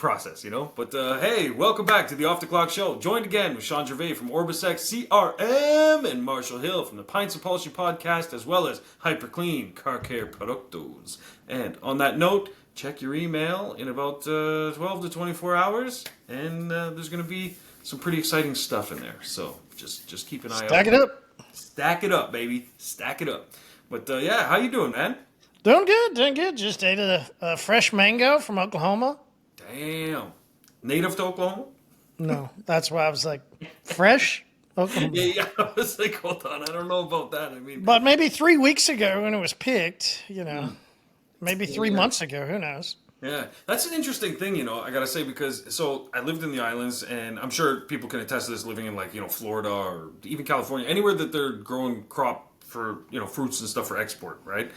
process, But hey, welcome back to the Off the Clock Show. Joined again with Shawn Gervais from OrbisX CRM and Marshall Hill from the Pints of Upholstery podcast, as well as Hyperclean Car Care Productos. And on that note, check your email in about 12 to 24 hours, and there's going to be some pretty exciting stuff in there. So just keep an eye out. Stack it up. Stack it up, baby. Stack it up. But yeah, how you doing, man? Doing good. Just ate a fresh mango from Oklahoma. Damn. Native to Oklahoma? No, that's why I was like, fresh? Oklahoma. Yeah, I was like, hold on, I don't know about that. But maybe 3 weeks ago when it was picked, maybe 3 months ago, who knows? Yeah, that's an interesting thing, I gotta say, because so I lived in the islands, and I'm sure people can attest to this living in Florida or even California, anywhere that they're growing crop for fruits and stuff for export, right?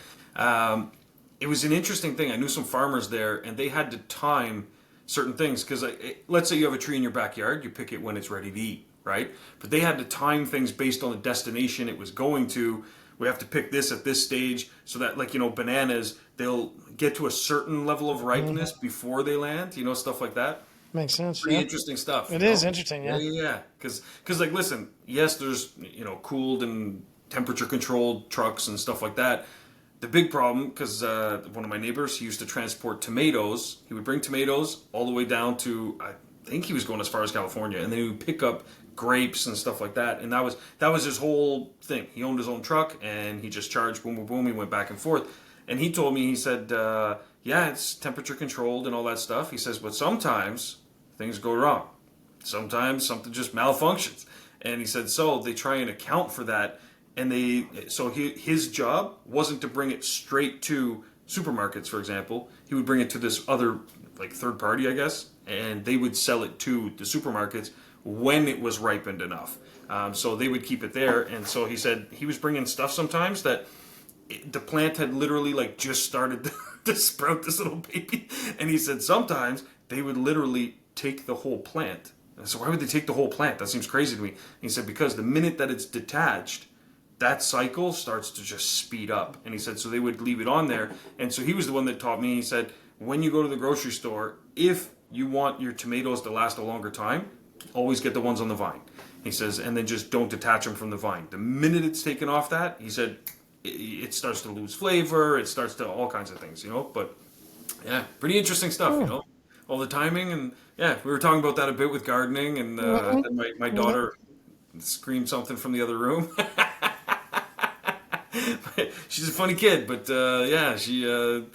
It was an interesting thing. I knew some farmers there, and they had to time certain things because let's say you have a tree in your backyard, you pick it when it's ready to eat, right? But they had to time things based on the destination it was going to. We have to pick this at this stage so that, bananas, they'll get to a certain level of ripeness before they land, stuff like that. Makes sense. Pretty interesting stuff. It is interesting, yeah. Yeah. Because listen, yes, there's, cooled and temperature controlled trucks and stuff like that. The big problem, because one of my neighbors, he used to transport tomatoes. He would bring tomatoes all the way down to, I think he was going as far as California, and then he would pick up grapes and stuff like that. And that was his whole thing. He owned his own truck, and he just charged, boom, boom, boom. He went back and forth. And he told me, he said, yeah, it's temperature controlled and all that stuff. He says, but sometimes things go wrong. Sometimes something just malfunctions. And he said, so they try and account for that. And his job wasn't to bring it straight to supermarkets, for example. He would bring it to this other, third party, I guess, and they would sell it to the supermarkets when it was ripened enough. So they would keep it there. And so he said he was bringing stuff sometimes that the plant had literally just started to sprout this little baby. And he said sometimes they would literally take the whole plant. And so why would they take the whole plant? That seems crazy to me. And he said because the minute that it's detached, that cycle starts to just speed up. And he said, so they would leave it on there. And so he was the one that taught me, he said, when you go to the grocery store, if you want your tomatoes to last a longer time, always get the ones on the vine. He says, and then just don't detach them from the vine. The minute it's taken off that, he said, it starts to lose flavor. It starts to all kinds of things, But yeah, pretty interesting stuff, All the timing. And yeah, we were talking about that a bit with gardening. And then my daughter screamed something from the other room. She's a funny kid, but yeah, she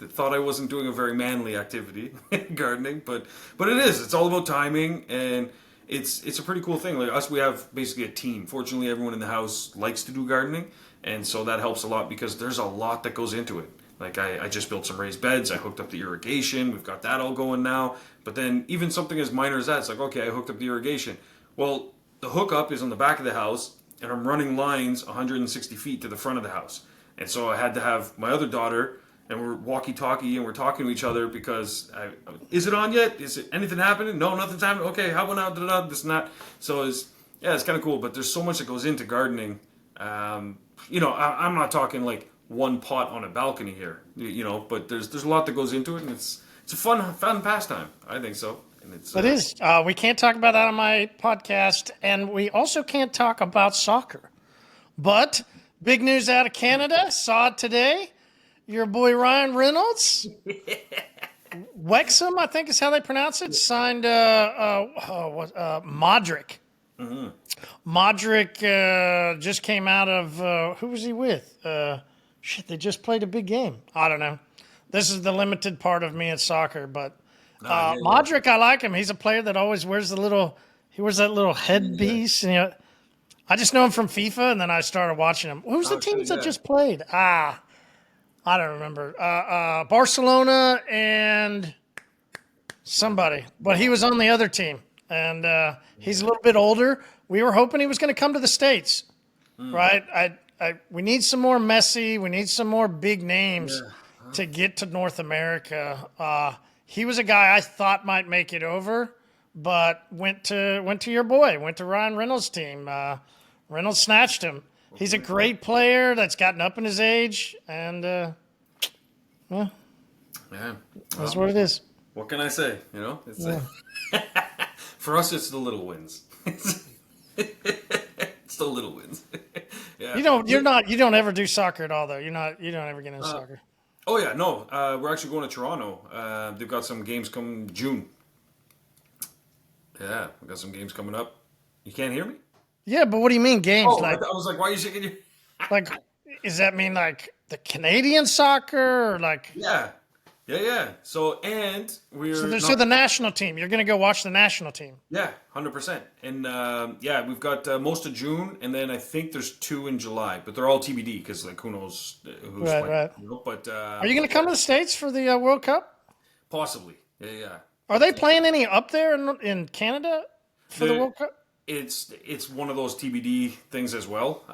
thought I wasn't doing a very manly activity, gardening. But it is. It's all about timing, and it's a pretty cool thing. Like us, we have basically a team. Fortunately, everyone in the house likes to do gardening, and so that helps a lot because there's a lot that goes into it. Like I just built some raised beds. I hooked up the irrigation. We've got that all going now. But then even something as minor as that, it's like, okay, I hooked up the irrigation. Well, the hookup is on the back of the house, and I'm running lines 160 feet to the front of the house. And so I had to have my other daughter, and we're walkie-talkie, and we're talking to each other because, is it on yet? Is it anything happening? No, nothing's happening. Okay, how about now? This and that. So it's kind of cool, but there's so much that goes into gardening. I'm not talking like one pot on a balcony here, but there's a lot that goes into it, and it's a fun pastime. I think so. And it is. We can't talk about that on my podcast, and we also can't talk about soccer. But big news out of Canada. Saw it today. Your boy Ryan Reynolds, Wexham, I think is how they pronounce it, signed Modric. Mm-hmm. Modric just came out of, who was he with? They just played a big game. I don't know. This is the limited part of me at soccer, but Modric, I like him. He's a player that always wears that little headpiece. And, I just know him from FIFA, and then I started watching him. Who's the teams that just played? I don't remember. Barcelona and somebody. But he was on the other team, and he's a little bit older. We were hoping he was going to come to the States, right? We need some more Messi. We need some more big names to get to North America. He was a guy I thought might make it over, but went to your boy, went to Ryan Reynolds' team. Reynolds snatched him. He's a great player that's gotten up in his age, and that's what it is. What can I say? You know, it's for us, it's the little wins. It's the little wins. Yeah. You don't ever do soccer at all though. You don't ever get into soccer. Oh yeah, no. We're actually going to Toronto. They've got some games come June. Yeah, we got some games coming up. You can't hear me? Yeah, but what do you mean games? Oh, Like, I was like, why are you shaking your? like, does that mean like the Canadian soccer or like? Yeah, yeah. So and we're So the national team. You're gonna go watch the national team. yeah, 100%. And yeah, we've got most of June, and then I think there's 2 in July, but they're all TBD because like who knows who's Right, playing. right. You know? But Are you gonna come to the States for the World Cup? possibly, yeah. Are they playing any up there in Canada for the World Cup? It's one of those TBD things as well.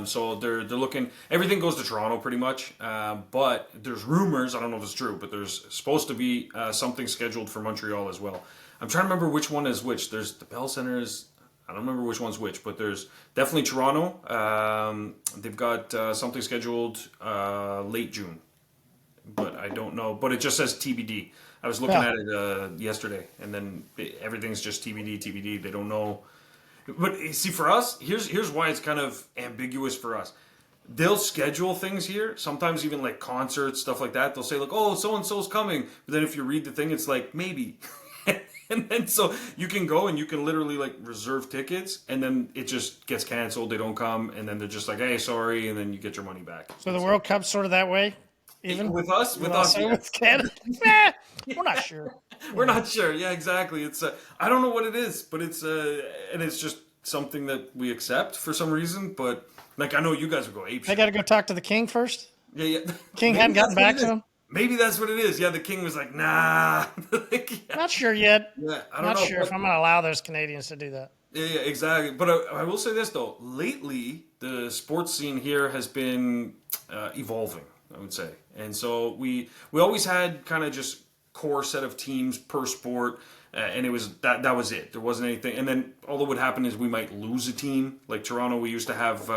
So they're looking. Everything goes to Toronto pretty much. But there's rumors. I don't know if it's true, but there's supposed to be something scheduled for Montreal as well. I'm trying to remember which one is which. There's the Bell Centers. I don't remember which one's which, but there's definitely Toronto. They've got something scheduled late June, but I don't know. But it just says TBD. I was looking at it yesterday, and then everything's just TBD. They don't know. But see, for us, here's why it's kind of ambiguous for us. They'll schedule things here, sometimes even like concerts, stuff like that. They'll say like, "Oh, so and so's coming," but then if you read the thing, it's like maybe, and then so you can go and you can literally like reserve tickets, and then it just gets canceled. They don't come, and then they're just like, "Hey, sorry," and then you get your money back. So the World Cup's sort of that way. Even with us, yeah. With Canada, we're not sure. We're not sure. Yeah, exactly. It's I don't know what it is, but it's and it's just something that we accept for some reason. But like I know you guys will go ape. I got to go talk to the king first. Yeah. King hadn't gotten back to him. Maybe that's what it is. Yeah, the king was like, nah. Not sure yet. Yeah, I don't know. Not sure if I'm going to allow those Canadians to do that. Yeah, exactly. But I will say this though. Lately, the sports scene here has been evolving, I would say. And so we always had kind of just core set of teams per sport, and it was that was it. There wasn't anything. And then all that would happen is we might lose a team. Like Toronto, we used to have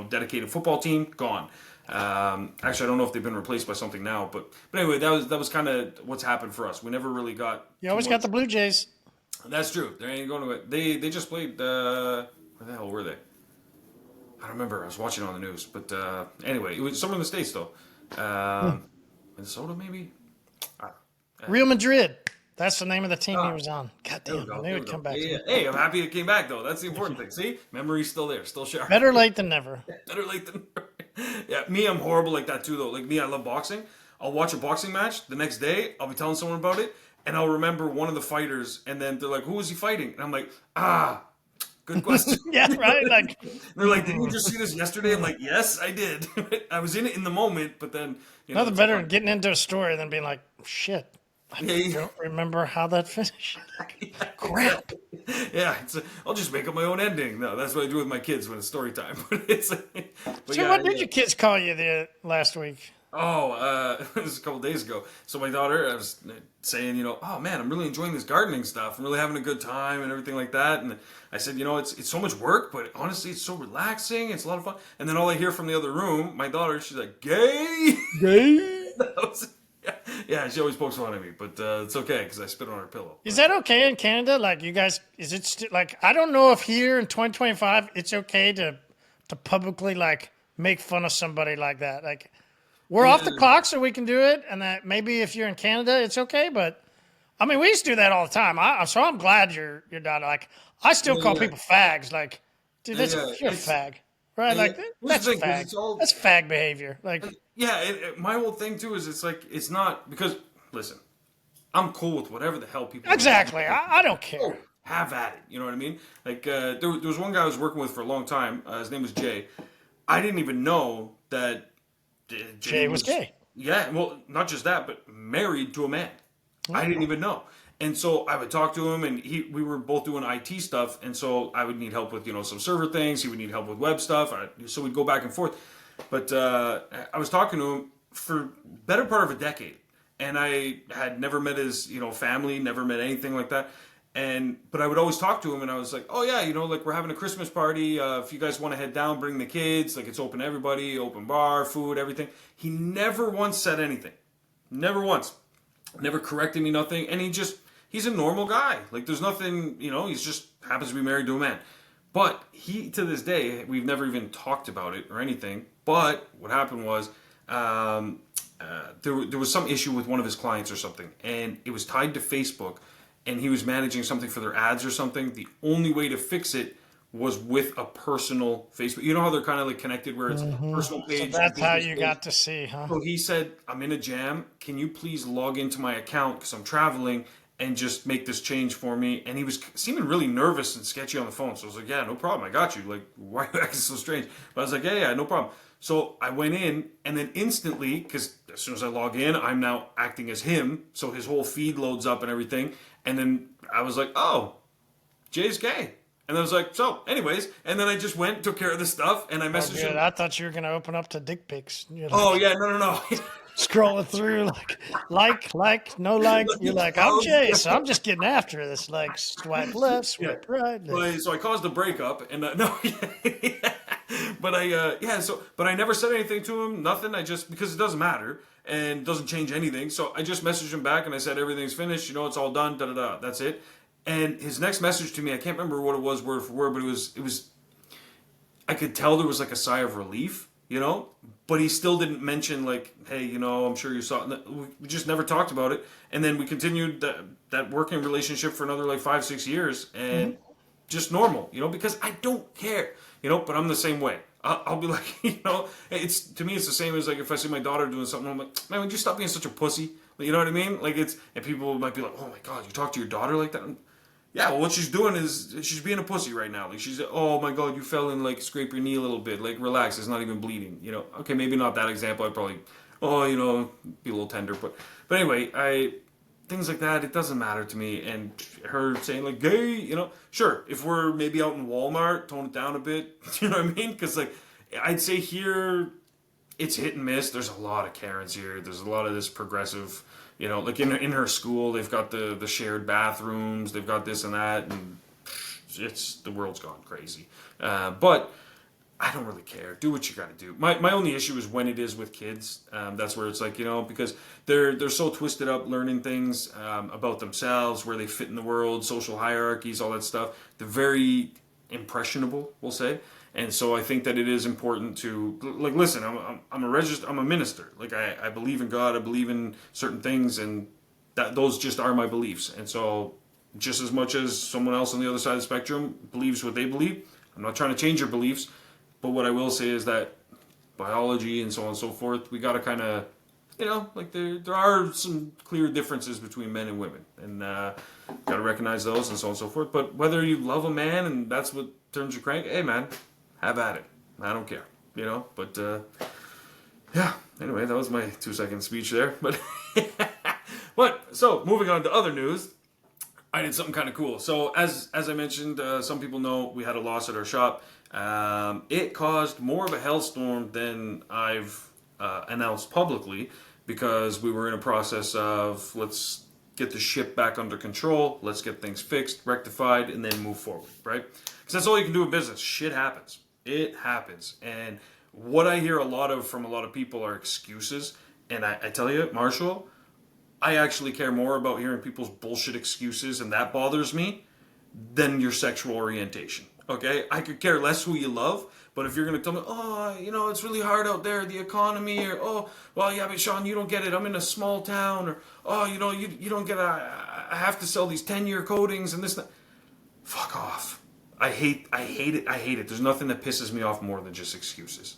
dedicated football team gone. Actually, I don't know if they've been replaced by something now, but anyway, that was kind of what's happened for us. We never really got. You always got the Blue Jays. That's true. They ain't going to it. They just played. Where the hell were they? I don't remember. I was watching it on the news, but anyway, it was somewhere in the States though. Minnesota, maybe. Real Madrid. That's the name of the team he was on. God damn, I knew he'd come back. Yeah. Hey, I'm happy it came back though. That's the important thing. See, memory's still there, still sharp. Better late than never. Better late than never. Yeah, me, I'm horrible like that too though. Like me, I love boxing. I'll watch a boxing match. The next day, I'll be telling someone about it, and I'll remember one of the fighters, and then they're like, "Who was he fighting?" And I'm like, good question. Yeah, right. Like they're like, "Didn't you just see this yesterday?" I'm like, "Yes, I did. I was in it in the moment, but then nothing better than getting into a story than being like, shit. I don't remember how that finished. Crap. Yeah, I'll just make up my own ending. No, that's what I do with my kids when it's story time. But so what did your kids call you the last week? Oh, it was a couple days ago. So my daughter, I was saying, oh man, I'm really enjoying this gardening stuff. I'm really having a good time and everything like that. And I said, it's so much work, but honestly, it's so relaxing. It's a lot of fun. And then all I hear from the other room, my daughter, she's like, gay. Yeah, she always pokes fun at me, but it's okay because I spit on her pillow. Is that okay in Canada? Like, you guys, is it like, I don't know if here in 2025 it's okay to publicly like make fun of somebody like that. Like, we're off the clock, so we can do it, and that maybe if you're in Canada, it's okay. But I mean, we used to do that all the time. So I'm glad you're not like. I still call people fags. Like, dude, you're a fag, right? Like that's fag. That's fag behavior. Like. Yeah, my whole thing too is it's not because listen, I'm cool with whatever the hell people. Exactly, I don't care. Have at it. You know what I mean? Like there was one guy I was working with for a long time. His name was Jay. I didn't even know that Jay was gay. Yeah, well, not just that, but married to a man. Mm-hmm. I didn't even know. And so I would talk to him, and we were both doing IT stuff, and so I would need help with some server things. He would need help with web stuff. So we'd go back and forth. But I was talking to him for better part of a decade, and I had never met his family, never met anything like that. But I would always talk to him, and I was like, oh yeah, like we're having a Christmas party. If you guys want to head down, bring the kids. Like it's open to everybody, open bar, food, everything. He never once said anything, never once. never corrected me, nothing. And he's a normal guy. Like, there's nothing, he's just happens to be married to a man. But to this day, we've never even talked about it or anything. But what happened was, there was some issue with one of his clients or something, and it was tied to Facebook, and he was managing something for their ads or something. The only way to fix it was with a personal Facebook. You know how they're kind of like connected, where it's personal page. So that's how you page. got to see, huh? So he said, "I'm in a jam. Can you please log into my account because I'm traveling and just make this change for me?" And he was seeming really nervous and sketchy on the phone. So I was like, "Yeah, no problem. I got you. Like, why are you acting so strange?" But I was like, "Yeah, no problem." So I went in, and then instantly, because as soon as I log in, I'm now acting as him. So his whole feed loads up and everything. And then I was like, "Oh, Jay's gay." And I was like, "So, anyways," and then I just went, took care of the stuff, and I messaged him. I thought you were going to open up to dick pics. Oh, yeah, no. Scrolling through, no like. You're like, I'm Jay, so I'm just getting after this. Like, swipe left, swipe right. Like. So I caused a breakup, and no, but but I never said anything to him, nothing. I just, because it doesn't matter and doesn't change anything. So I just messaged him back and I said, "Everything's finished, it's all done, that's it." And his next message to me, I can't remember what it was word for word, but it was, I could tell there was like a sigh of relief, but he still didn't mention like, "Hey, I'm sure you saw it." We just never talked about it. And then we continued that working relationship for another like 5-6 years, and just normal, because I don't care, but I'm the same way. I'll be like, it's, to me, it's the same as like if I see my daughter doing something, I'm like, "Man, would you stop being such a pussy?" You know what I mean? Like, and people might be like, "Oh my God, you talk to your daughter like that?" Yeah, well, what she's doing is she's being a pussy right now. Like, she's, "Oh my God, you fell and like scrape your knee a little bit. Like, relax, it's not even bleeding." Okay, maybe not that example. I'd probably, be a little tender. But anyway, things like that, it doesn't matter to me. And her saying like gay, sure, if we're maybe out in Walmart, tone it down a bit. You know what I mean? Because like, I'd say here, it's hit and miss. There's a lot of Karens here. There's a lot of this progressive. Like in her school, they've got the shared bathrooms, they've got this and that, and the world's gone crazy. But I don't really care. Do what you got to do. My only issue is when it is with kids. That's where it's like, because they're so twisted up learning things about themselves, where they fit in the world, social hierarchies, all that stuff. They're very impressionable, we'll say. And so I think that it is important to, like, listen, I'm a minister. Like, I believe in God, I believe in certain things, and those just are my beliefs. And so just as much as someone else on the other side of the spectrum believes what they believe, I'm not trying to change your beliefs, but what I will say is that biology and so on and so forth, we got to kind of, like there are some clear differences between men and women, and got to recognize those and so on and so forth. But whether you love a man and that's what turns you crank, hey man, have at it. I don't care, But yeah. Anyway, that was my 2-second speech there. But so moving on to other news, I did something kind of cool. So as I mentioned, some people know we had a loss at our shop. It caused more of a hellstorm than I've announced publicly, because we were in a process of, let's get the ship back under control, let's get things fixed, rectified, and then move forward, right? Because that's all you can do in business. Shit happens. It happens. And what I hear from a lot of people are excuses. And I tell you, Marshall, I actually care more about hearing people's bullshit excuses, and that bothers me, than your sexual orientation. Okay? I could care less who you love, but if you're going to tell me, "Oh, it's really hard out there, the economy," or, "Oh, well, yeah, but Shawn, you don't get it, I'm in a small town," or, "Oh, you don't get I have to sell these 10-year coatings and this and that." Fuck off. I hate it. There's nothing that pisses me off more than just excuses.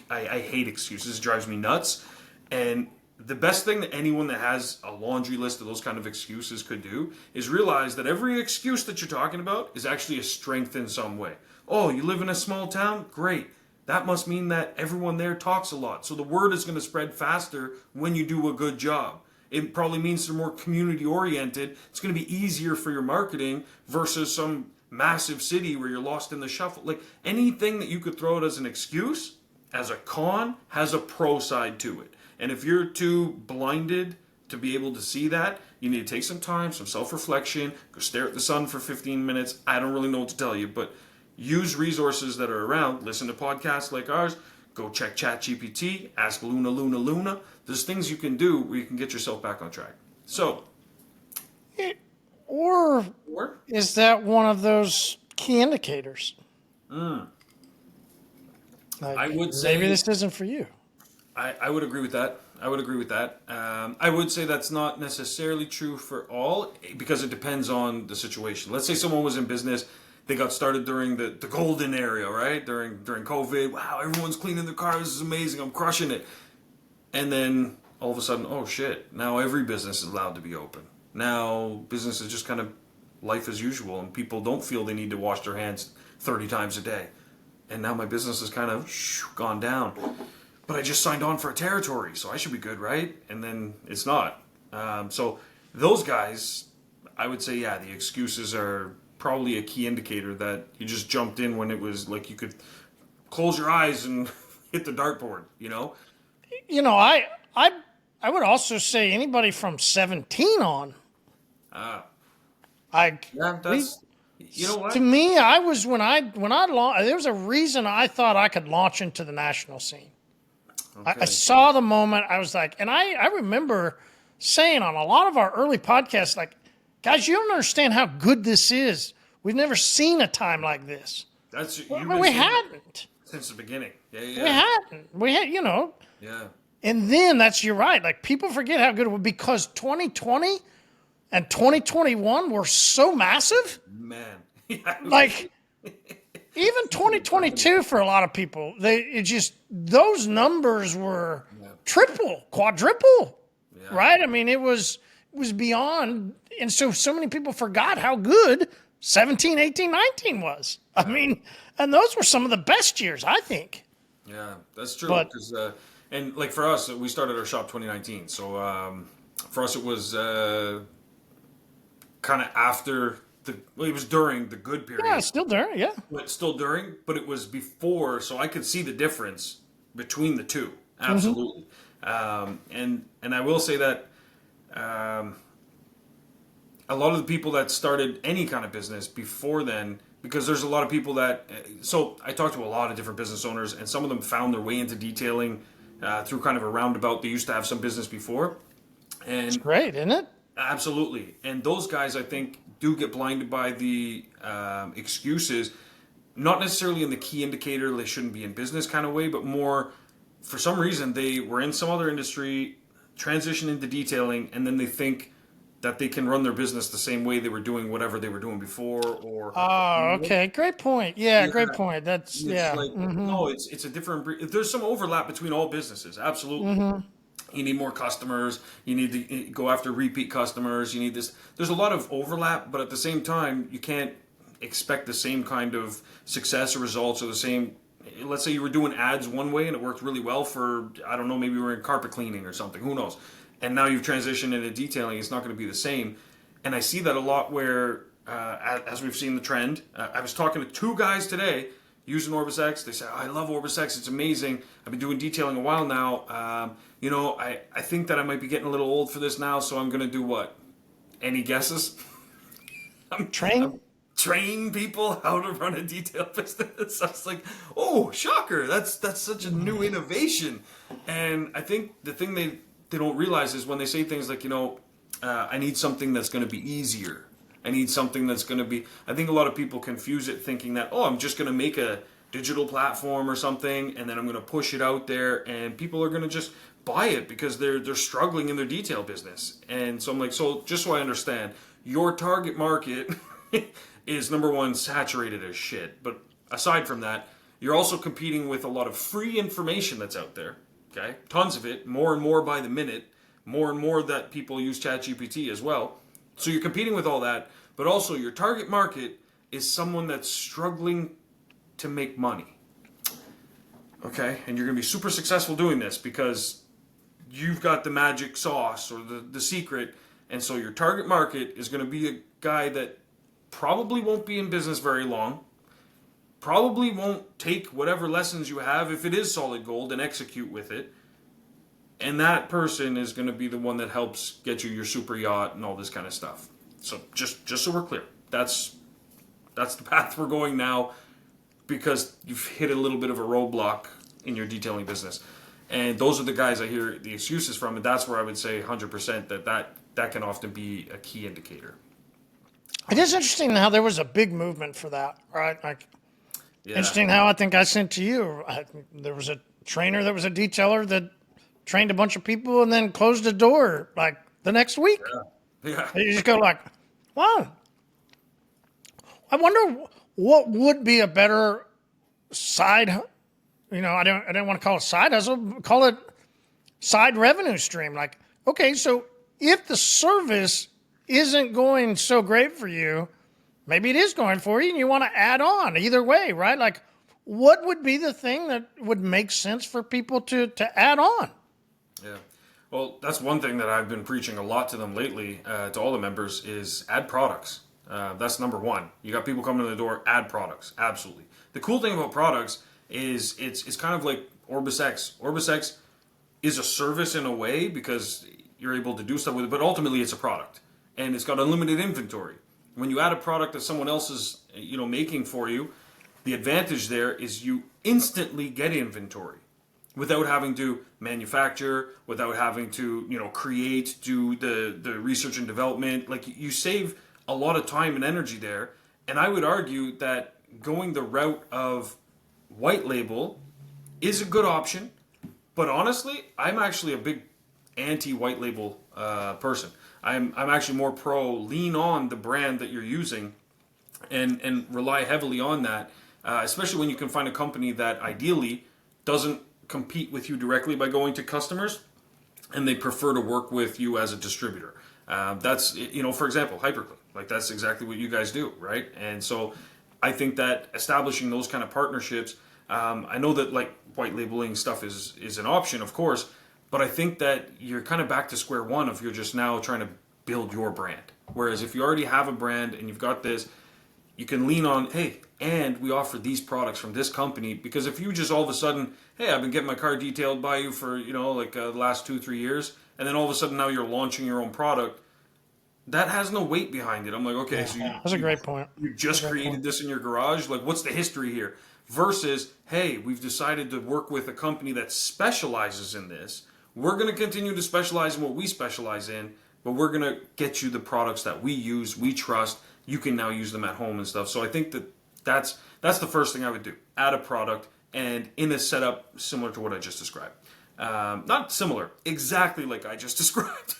I hate excuses. It drives me nuts. And the best thing that anyone that has a laundry list of those kind of excuses could do is realize that every excuse that you're talking about is actually a strength in some way. Oh, you live in a small town? Great. That must mean that everyone there talks a lot. So the word is going to spread faster when you do a good job. It probably means they're more community oriented. It's going to be easier for your marketing versus some massive city where you're lost in the shuffle. Like, anything that you could throw it as an excuse, as a con, has a pro side to it. And if you're too blinded to be able to see that, you need to take some time, some self-reflection, go stare at the sun for 15 minutes. I don't really know what to tell you, but use resources that are around. Listen to podcasts like ours. Go check ChatGPT. Ask Luna. There's things you can do where you can get yourself back on track. So, Or or is that one of those key indicators? I Like, would maybe say this isn't for you. I would agree with that. I would agree with that. I would say that's not necessarily true for all because it depends on the situation. Let's say someone was in business, they got started during the golden era, right? During COVID. Wow, everyone's cleaning their cars. This is amazing. I'm crushing it. And then all of a sudden, oh shit! Now every business is allowed to be open. Now business is just kind of life as usual, and people don't feel they need to wash their hands 30 times a day. And now my business has kind of gone down. But I just signed on for a territory, so I should be good, right? And then it's not. So those guys, I would say, yeah, the excuses are probably a key indicator that you just jumped in when it was like you could close your eyes and hit the dartboard, you know? You know, I would also say anybody from 17 on. Ah, I yeah, we that's, you know to what? me, I was when I launched. There was a reason I thought I could launch into the national scene. I Okay. saw the moment. I was like, and I remember saying on a lot of our early podcasts, like, guys, you don't understand how good this is. We've never seen a time like this. That's, you've Well, been we saying that hadn't. since the beginning. Yeah, We yeah, hadn't. We had, you know. yeah. And then you're right. Like people forget how good it was because 2020 and 2021 were so massive. Man. Yeah. Like even 2022 for a lot of people, those numbers were triple, quadruple, Yeah. right? I mean, it was beyond, and so many people forgot how good 17, 18, 19 was. I mean, and those were some of the best years, I think. Yeah, that's true. But 'Cause, and like for us, we started our shop 2019. So for us, it was kind of after well, it was during the good period. yeah, still there, yeah. But still during, but it was before, so I could see the difference between the two. Absolutely. And I will say that a lot of the people that started any kind of business before then, because there's a lot of people that, so I talked to a lot of different business owners, and some of them found their way into detailing through kind of a roundabout. They used to have some business before, and Great, isn't it? absolutely. And those guys, I think, do get blinded by the excuses, not necessarily in the key indicator they shouldn't be in business kind of way, but more for some reason they were in some other industry, transition into detailing, and then they think that they can run their business the same way they were doing whatever they were doing before. Or Oh, okay. Great point. Yeah, great point. That's it's yeah. like no, it's a different. There's some overlap between all businesses, absolutely. You need more customers. You need to go after repeat customers. You need this. There's a lot of overlap, but at the same time, you can't expect the same kind of success or results or the same. Let's say you were doing ads one way and it worked really well for, I don't know, maybe you were in carpet cleaning or something. Who knows? And now you've transitioned into detailing. It's not going to be the same. And I see that a lot where, as we've seen the trend, I was talking to two guys today using OrbisX. They say, I love OrbisX. It's amazing. I've been doing detailing a while now. I think that I might be getting a little old for this now, so I'm going to do what? Any guesses? I'm train people how to run a detail business. I was like, oh, shocker. That's such a new innovation. And I think the thing they don't realize is when they say things like, I need something that's going to be easier. I need something that's going to be... I think a lot of people confuse it thinking that, I'm just going to make a digital platform or something, and then I'm going to push it out there, and people are going to just buy it because they're struggling in their detail business. And so I'm like, so just so I understand, your target market is, number one, saturated as shit. But aside from that, you're also competing with a lot of free information that's out there. Okay, tons of it, more and more by the minute, more and more that people use ChatGPT as well. So you're competing with all that, but also your target market is someone that's struggling to make money. Okay, and you're going to be super successful doing this because you've got the magic sauce or the secret, and so your target market is going to be a guy that probably won't be in business very long, probably won't take whatever lessons you have if it is solid gold and execute with it. And that person is going to be the one that helps get you your super yacht and all this kind of stuff. So just so we're clear, that's the path we're going now because you've hit a little bit of a roadblock in your detailing business. And those are the guys I hear the excuses from, and that's where I would say 100% that that can often be a key indicator. It is interesting how there was a big movement for that, right? Like, Yeah. interesting how I think I sent to you. There was a trainer that was a detailer that trained a bunch of people and then closed the door like the next week. Yeah. You just go like, wow. I wonder what would be a better side. I don't want to call it side hustle. Call it side revenue stream. Like, okay, so if the service isn't going so great for you, maybe it is going for you and you want to add on either way, right? Like, what would be the thing that would make sense for people to add on? Yeah. Well, that's one thing that I've been preaching a lot to them lately, to all the members, is add products. That's number one. You got people coming to the door, add products. Absolutely. The cool thing about products is it's kind of like OrbisX. OrbisX is a service in a way because you're able to do stuff with it, but ultimately it's a product. And it's got unlimited inventory. When you add a product that someone else is making for you, the advantage there is you instantly get inventory without having to manufacture, without having to create, do the research and development. Like, you save a lot of time and energy there. And I would argue that going the route of white label is a good option. But honestly, I'm actually a big anti-white label person. I'm actually more pro lean on the brand that you're using and rely heavily on that, especially when you can find a company that ideally doesn't compete with you directly by going to customers and they prefer to work with you as a distributor. That's, for example, Hyperclean. Like, that's exactly what you guys do, right? And so I think that establishing those kind of partnerships, I know that like white labeling stuff is an option, of course, but I think that you're kind of back to square one if you're just now trying to build your brand. Whereas if you already have a brand and you've got this, you can lean on, hey, and we offer these products from this company. Because if you just all of a sudden, hey, I've been getting my car detailed by you for, the last 2-3 years, and then all of a sudden now you're launching your own product, that has no weight behind it. I'm like, okay, so that's a great point. You just created this in your garage. Like, what's the history here? Versus, hey, we've decided to work with a company that specializes in this. We're going to continue to specialize in what we specialize in, but we're going to get you the products that we use, we trust. You can now use them at home and stuff. So I think that's the first thing I would do. Add a product and in a setup similar to what I just described. Not similar, exactly like I just described.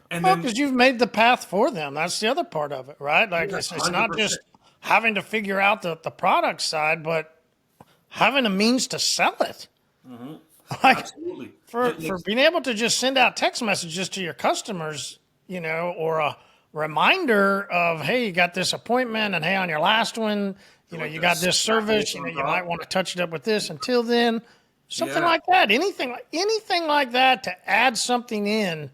And because you've made the path for them. That's the other part of it, right? Like, it's not just having to figure out the product side, but having a means to sell it. Mm-hmm. Like, absolutely. For being able to just send out text messages to your customers, or a reminder of, hey, you got this appointment, and hey, on your last one, you got this service, you might want to touch it up with this until then. Something like that. Anything like that to add something in.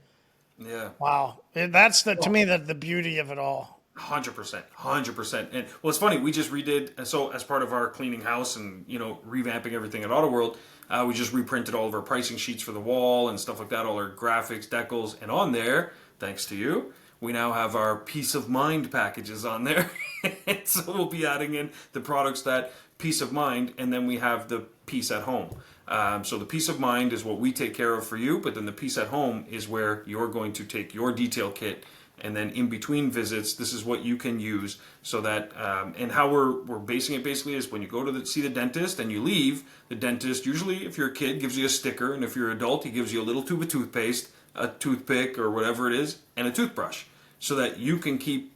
Yeah. Wow. That's to me the beauty of it all. 100%. And well, it's funny. We just redid. So as part of our cleaning house and revamping everything at Auto World, we just reprinted all of our pricing sheets for the wall and stuff like that. All our graphics, decals, and on there, thanks to you, we now have our peace of mind packages on there. So we'll be adding in the products that peace of mind, and then we have the peace at home. So the peace of mind is what we take care of for you, but then the peace at home is where you're going to take your detail kit, and then in between visits, this is what you can use so that, and how we're basing it basically is when you go to see the dentist and you leave, the dentist, usually if you're a kid, gives you a sticker, and if you're an adult, he gives you a little tube of toothpaste, a toothpick or whatever it is, and a toothbrush, so that you can keep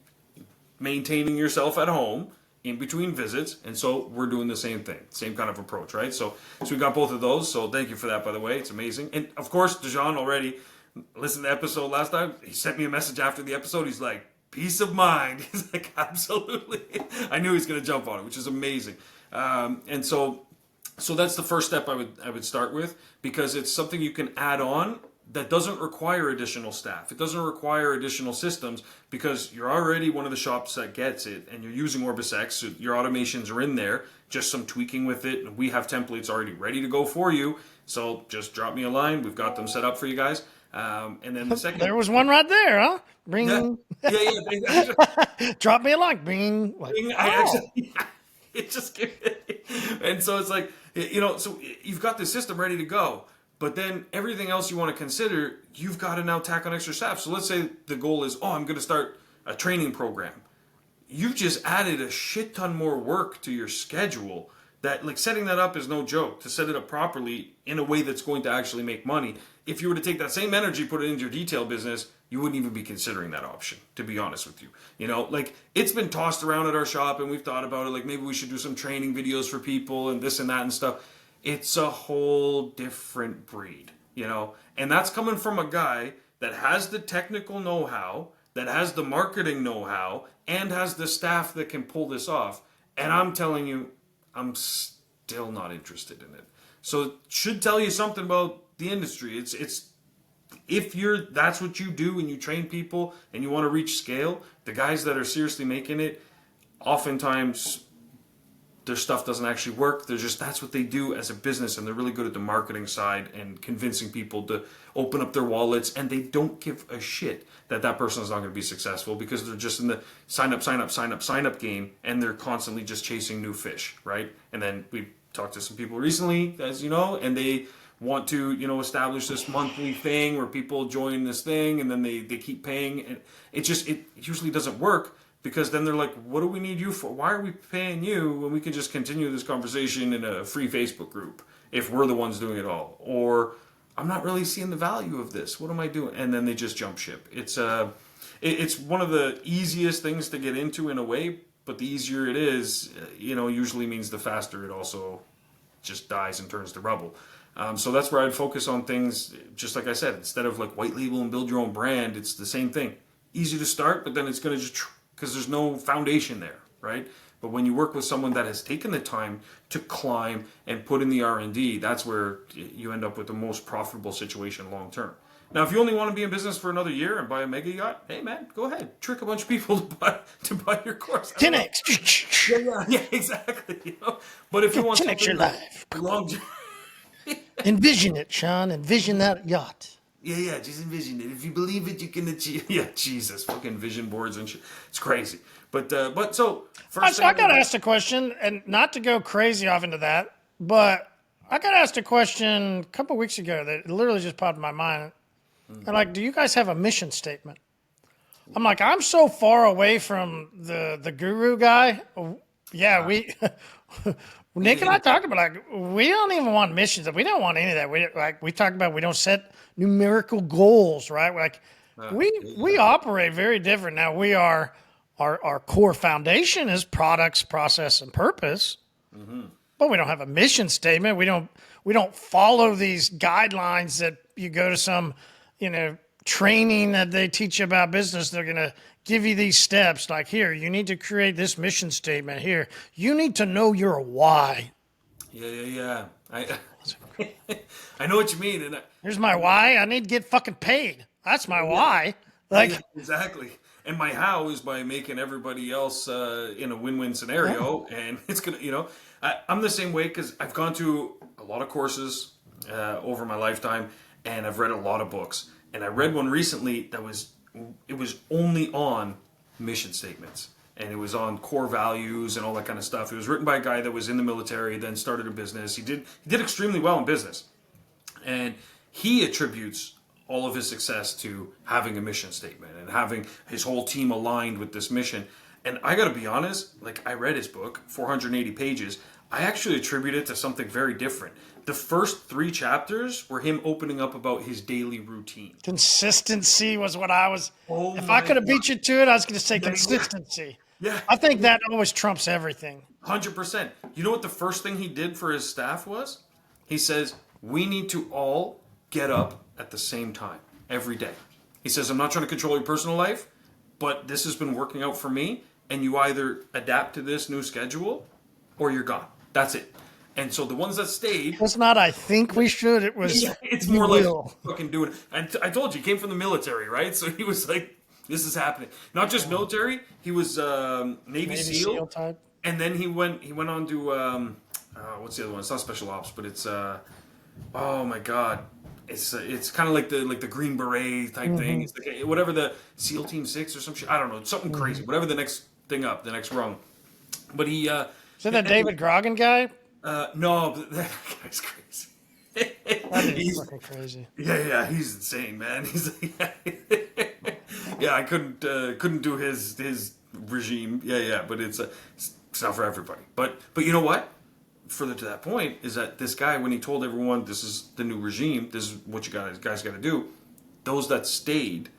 maintaining yourself at home in between visits. And so we're doing the same thing, same kind of approach, right? So we got both of those. So thank you for that, by the way. It's amazing. And of course, Shawn already listened to the episode last time. He sent me a message after the episode. He's like, peace of mind. He's like, absolutely. I knew he was going to jump on it, which is amazing. And so that's the first step I would start with, because it's something you can add on that doesn't require additional staff. It doesn't require additional systems, because you're already one of the shops that gets it, and you're using OrbisX, so your automations are in there, just some tweaking with it, and we have templates already ready to go for you. So just drop me a line. We've got them set up for you guys. And then the second... There was one right there, huh? Bring... Yeah. Drop me a line. Bring... Like, Bring it just... And so it's like, so you've got the system ready to go, But then everything else you want to consider, you've got to now tack on extra staff. So let's say the goal is, I'm going to start a training program. You've just added a shit ton more work to your schedule. That, like, setting that up is no joke. To set it up properly in a way that's going to actually make money. If you were to take that same energy, put it into your detail business, you wouldn't even be considering that option, to be honest with you. You know, like, it's been tossed around at our shop and we've thought about it, like maybe we should do some training videos for people and this and that and stuff. It's a whole different breed, you know, and that's coming from a guy that has the technical know-how, that has the marketing know-how, and has the staff that can pull this off. And I'm telling you, I'm still not interested in it. So it should tell you something about the industry. It's if that's what you do and you train people and you want to reach scale, the guys that are seriously making it, oftentimes their stuff doesn't actually work. That's what they do as a business, and they're really good at the marketing side and convincing people to open up their wallets, and they don't give a shit that person is not going to be successful because they're just in the sign up game, and they're constantly just chasing new fish, right? And then we talked to some people recently, as you know, and they want to, establish this monthly thing where people join this thing and then they keep paying, and it usually doesn't work. Because then they're like, what do we need you for? Why are we paying you when we can just continue this conversation in a free Facebook group if we're the ones doing it all? Or I'm not really seeing the value of this. What am I doing? And then they just jump ship. It's one of the easiest things to get into in a way, but the easier it is, usually means the faster it also just dies and turns to rubble. So that's where I'd focus on things, just like I said, instead of like white label and build your own brand, it's the same thing. Easy to start, but then it's going to just... because there's no foundation there, right? But when you work with someone that has taken the time to climb and put in the R&D, that's where you end up with the most profitable situation long term. Now, if you only want to be in business for another year and buy a mega yacht, hey man, go ahead, trick a bunch of people to buy your course. 10x. Yeah, exactly. But if you want 10x your life. Long, envision it, Shawn. Envision that yacht. Yeah, just envision it. If you believe it, you can achieve. Yeah, Jesus, fucking vision boards and shit. It's crazy. But so first, I got asked a question, and not to go crazy off into that, but I got asked a question a couple weeks ago that literally just popped in my mind. And like, do you guys have a mission statement? I'm like, I'm so far away from the guru guy. Yeah, Nick and I talked about, like, we don't even want missions. We don't want any of that. We talk about, we don't set numerical goals, right? Like, we operate very different. Now, we are, our core foundation is products, process, and purpose. Mm-hmm. But we don't have a mission statement. We don't follow these guidelines that you go to some, training that they teach you about business. They're going to give you these steps, like, here, you need to create this mission statement. Here, you need to know your why. Yeah. I know what you mean. And here's my why. I need to get fucking paid. That's my why. Like, yeah, exactly. And my how is by making everybody else in a win-win scenario. Yeah. And it's going to, I'm the same way because I've gone to a lot of courses over my lifetime, and I've read a lot of books. And I read one recently that was only on mission statements, and it was on core values and all that kind of stuff. It was written by a guy that was in the military, then started a business. He did extremely well in business, and he attributes all of his success to having a mission statement and having his whole team aligned with this mission. And I got to be honest, like, I read his book, 480 pages. I actually attribute it to something very different. The first 3 chapters were him opening up about his daily routine. Consistency was what I was. If I could have beat you to it, I was going to say consistency. Yeah. I think that always trumps everything. 100%. You know what the first thing he did for his staff was? He says, we need to all get up at the same time every day. He says, I'm not trying to control your personal life, but this has been working out for me, and you either adapt to this new schedule or you're gone. That's it. And so the ones that stayed... It's not, I think we should. It was... Yeah, it's more like fucking doing it. And I told you, he came from the military, right? So he was like, this is happening. Not just military. He was Navy SEAL type. And then he went on to... what's the other one? It's not Special Ops, but it's... oh, my God. It's kind of like the Green Beret type thing. It's like whatever, the SEAL Team 6 or some shit. I don't know. Something crazy. Whatever the next thing up, the next rung. But he... Is that David Grogan guy? No, that guy's crazy. That is He's fucking crazy. yeah, he's insane, man. He's yeah, I couldn't do his regime. Yeah, but it's not for everybody. But you know what? Further to that point is that this guy, when he told everyone this is the new regime, this is what you guys got to do, those that stayed,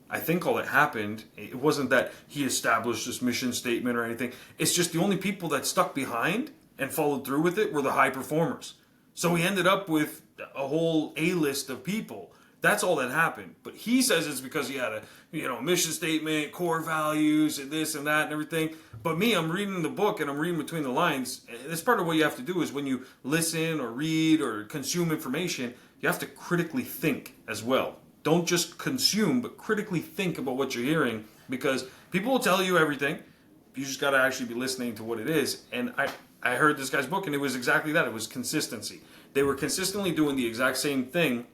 I think all that happened, it wasn't that he established this mission statement or anything. It's just the only people that stuck behind and followed through with it were the high performers. So he ended up with a whole A-list of people. That's all that happened. But he says it's because he had a mission statement, core values, and this and that and everything. But me, I'm reading the book and I'm reading between the lines. That's part of what you have to do is when you listen or read or consume information, you have to critically think as well. Don't just consume, but critically think about what you're hearing, because people will tell you everything. You just got to actually be listening to what it is. And I heard this guy's book, and it was exactly that. It was consistency. They were consistently doing the exact same thing.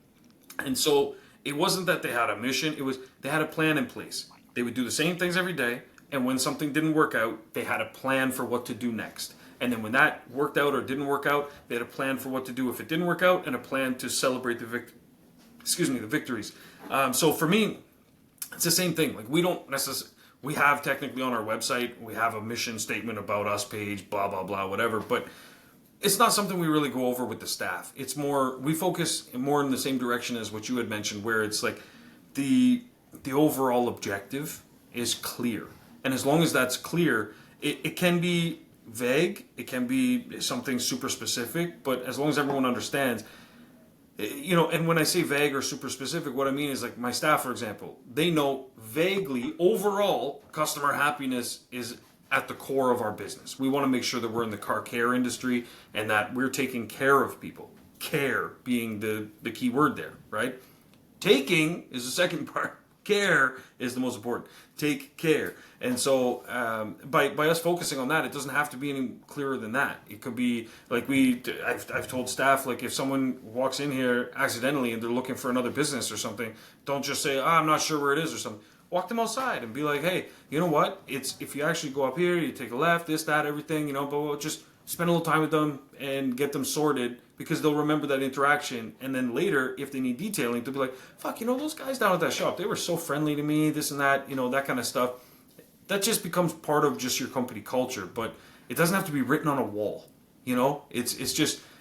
And so it wasn't that they had a mission. It was they had a plan in place. They would do the same things every day. And when something didn't work out, they had a plan for what to do next. And then when that worked out or didn't work out, they had a plan for what to do if it didn't work out, and a plan to celebrate the victories. So for me, it's the same thing. Like, we don't necessarily, we have technically on our website, we have a mission statement about us page, blah, blah, blah, whatever. But it's not something we really go over with the staff. It's more, we focus more in the same direction as what you had mentioned, where it's like the overall objective is clear. And as long as that's clear, it can be vague, it can be something super specific, but as long as everyone understands, and when I say vague or super specific, what I mean is, like, my staff, for example, they know vaguely, overall, customer happiness is at the core of our business. We want to make sure that we're in the car care industry and that we're taking care of people. Care being the key word there, right? Taking is the second part. Care is the most important. Take care. And so by us focusing on that, it doesn't have to be any clearer than that. It could be like I've told staff, like, if someone walks in here accidentally and they're looking for another business or something, don't just say, I'm not sure where it is or something. Walk them outside and be like, hey, you know what? It's if you actually go up here, you take a left, this, that, everything, but we'll just spend a little time with them and get them sorted, because they'll remember that interaction. And then later, if they need detailing, they'll be like, fuck, those guys down at that shop, they were so friendly to me, this and that, that kind of stuff. That just becomes part of just your company culture, but it doesn't have to be written on a wall. It's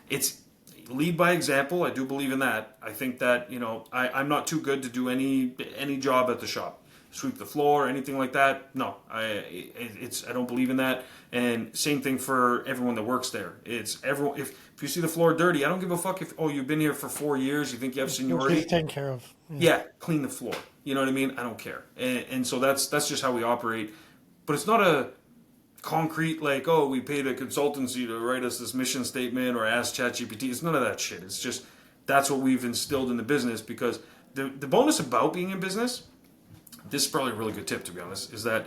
lead by example. I do believe in that. I think that, I'm not too good to do any job at the shop. Sweep the floor, anything like that. No, I don't believe in that. And same thing for everyone that works there. It's everyone. If you see the floor dirty, I don't give a fuck if you've been here for 4 years. You think you have seniority? It's taken care of. Yeah, clean the floor. You know what I mean? I don't care. And so that's just how we operate. But it's not a concrete, like, we paid a consultancy to write us this mission statement or ask ChatGPT. It's none of that shit. It's just that's what we've instilled in the business, because the bonus about being in business, this is probably a really good tip, to be honest, is that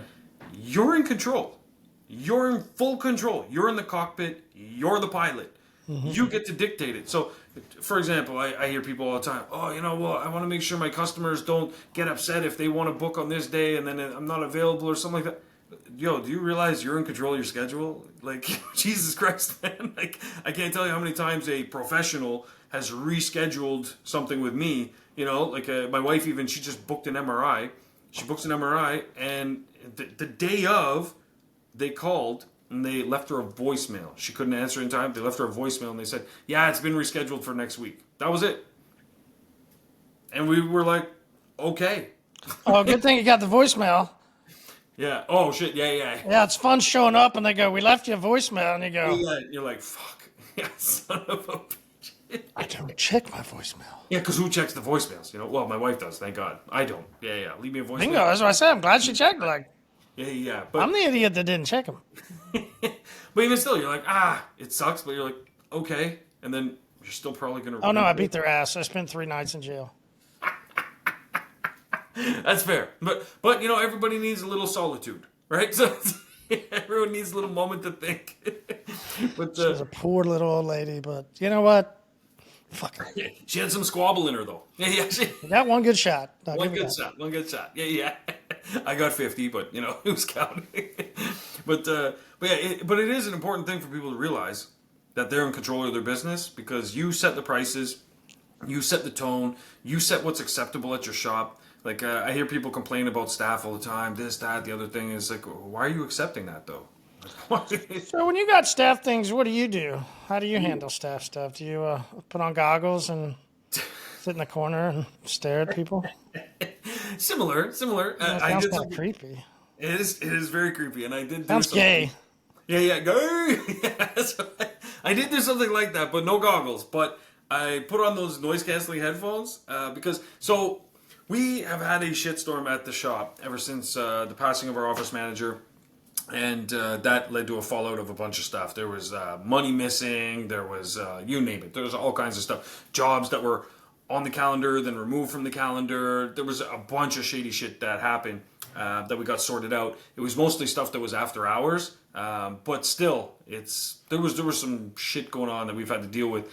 you're in control. You're in full control. You're in the cockpit. You're the pilot. Mm-hmm. You get to dictate it. So, for example, I hear people all the time, I want to make sure my customers don't get upset if they want to book on this day and then I'm not available or something like that. Yo, do you realize you're in control of your schedule? Like, Jesus Christ, man. Like, I can't tell you how many times a professional has rescheduled something with me. My wife even, she just booked an MRI. She books an MRI, and the day of, they called, and they left her a voicemail. She couldn't answer in time. They left her a voicemail, and they said, yeah, it's been rescheduled for next week. That was it. And we were like, okay. Oh, good thing you got the voicemail. Yeah. Oh, shit. Yeah. Yeah, it's fun showing up, and they go, we left you a voicemail, and you go. Yeah, you're like, fuck. Yeah, son of a bitch. I don't check my voicemail. Yeah, because who checks the voicemails? Well, my wife does, thank God. I don't. Yeah. Leave me a voicemail. Bingo, that's what I said. I'm glad she checked. Like, yeah. But I'm the idiot that didn't check them. But even still, you're like, it sucks, but you're like, okay. And then you're still probably going to... Oh, no, I beat their ass. I spent 3 nights in jail. That's fair. But everybody needs a little solitude, right? So everyone needs a little moment to think. But She's a poor little old lady, but you know what? Fuck her. Yeah, she had some squabble in her, though. Yeah. She got one good shot. One good shot. Yeah. I got 50, but, it was counting. But it is an important thing for people to realize that they're in control of their business, because you set the prices, You set the tone. You set what's acceptable at your shop. Like I hear people complain about staff all the time. This, that, the other thing is like, why are you accepting that though? So when you got staff things, what do you do? How do you handle staff stuff? Do you put on goggles and sit in the corner and stare at people? Similar, similar. That I sounds did kind of something. creepy. It is very creepy, and I did do Sounds something. gay. Yeah, yeah, go. Yeah, so I did do something like that, but no goggles. But I put on those noise canceling headphones because so we have had a shitstorm at the shop ever since the passing of our office manager, and that led to a fallout of a bunch of stuff. There was money missing. There was you name it. There was all kinds of stuff. Jobs that were on the calendar, then removed from the calendar. There was a bunch of shady shit that happened that we got sorted out. It was mostly stuff that was after hours, but still, there was some shit going on that we've had to deal with.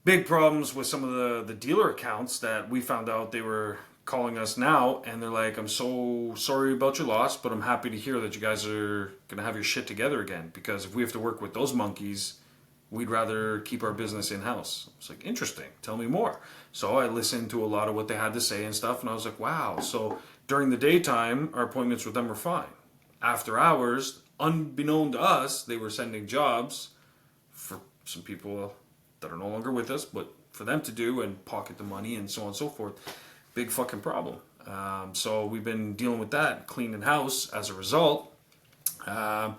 Big problems with some of the dealer accounts that we found out they were calling us now, and they're like, "I'm so sorry about your loss, but I'm happy to hear that you guys are gonna have your shit together again. Because if we have to work with those monkeys, we'd rather keep our business in house." It's like, interesting. Tell me more. So I listened to a lot of what they had to say and stuff, and I was like, wow. So during the daytime, our appointments with them were fine. After hours, unbeknown to us, they were sending jobs for some people that are no longer with us, but for them to do and pocket the money and so on and so forth. Big fucking problem. So we've been dealing with that, cleaning house as a result. And